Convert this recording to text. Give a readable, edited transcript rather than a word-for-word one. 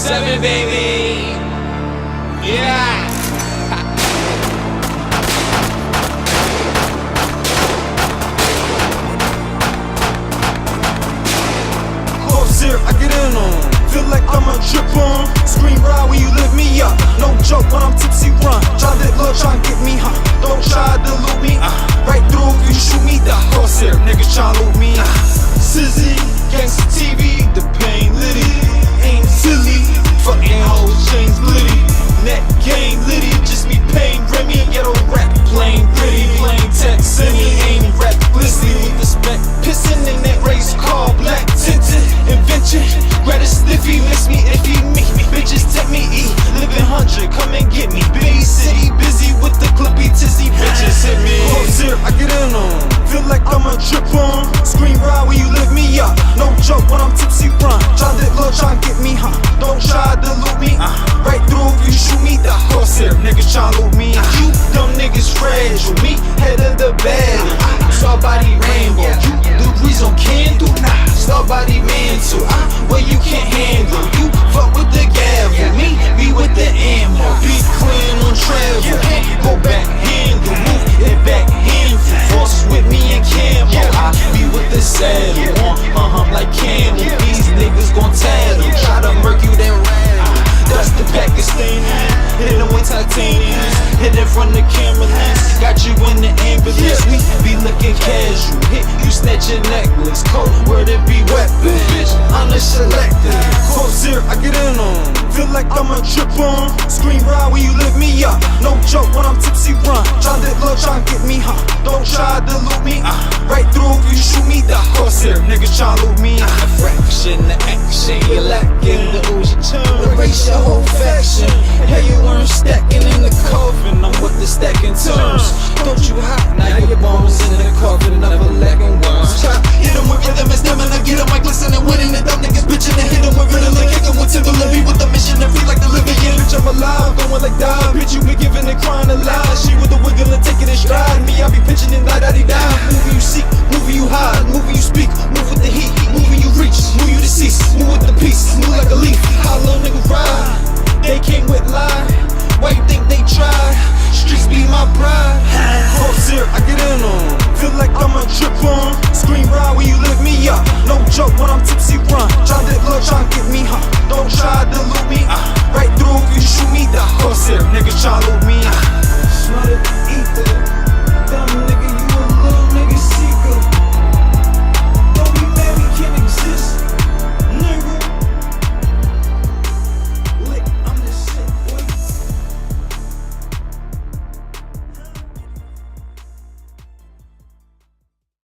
7, baby. Yeah. Here, I get in on. Feel like I'm a trip on. Scream ride when you lift me up. No joke when I'm tipsy, run. Try that love, try and get me, huh? Don't try to loot me, right through if you shoot me. The crosshair, niggas try to loot me. Sizzy, gangsta TV, the pain litty. Ain't silly, fucking hoes, chains glitty. Net game litty, just be paying Remy. Ghetto rap, plain gritty, plain text, semi. Ain't rap glissy with the spec. Pissing in that race car, black tinted. Invention, grab a sniffy, miss me if you meet me. Bitches take me E, living 100, come and get me. Big city, busy with the clippy tizzy. Bitches hit me. Close here, I get in on. Feel like I'm a trip on. Scream ride when you lift me up. No joke when I'm tipsy, run. Try that love, try and get me, huh? Don't try to loot me, right through if you shoot me. The crosshair, niggas try to loot me. You dumb niggas fragile, me head of the bed. Star body rainbow, you the reason can't do nah. Star body man too, well you can't handle. You fuck with the gavel, me be with the ammo. Be clean on travel, go back handle, move it back handful. Force with me and camo, I be with the saddle on, like candle. These niggas gon' tattle, try to murk you then rattle. That's the Pakistani, hit them with titanium, hit it from the camera lens. Got you in the ambulance, we be looking casual. Hit you snatch your necklace, cold word it be weapon. Bitch, I'm the selector. Close here, I get in on. Feel like I'm a trip on. Scream ride when you lift me up. No joke when I'm tipsy, run. Try that love, try and get me, huh? Don't try to loot me, right through if you shoot me. The crosshair, niggas try to loot me. The fraction, the action, you lacking the Uzi turn. Erase your whole faction. Hey, you weren't stacking in the coffin. I'm with the stacking terms. Don't you hot? Now your bones in the coffin, never lacking worms. Hit them with rhythm and stamina. Get them like listening, winning the dumb niggas bitching and hit them with rhythm. Kick them with Timberland, be with the mission and feel like the living. Yeah, bitch, I'm alive, going like die. Bitch, you be giving and crying a lie. She with the wiggle and taking it stride. Me, I be pitching and die-die-die. Moving you seek, moving you hide, moving you speak, move with the heat, moving you reach, move you deceased, move with the peace, move like a leaf. How little nigga ride? They came with lie. Why you think they tried? Streets be my pride. Close here, I get in on. Feel like I'm a trip on. Scream ride when you lift me up. No joke when I'm tipsy, run. Try that love, try and get me, huh?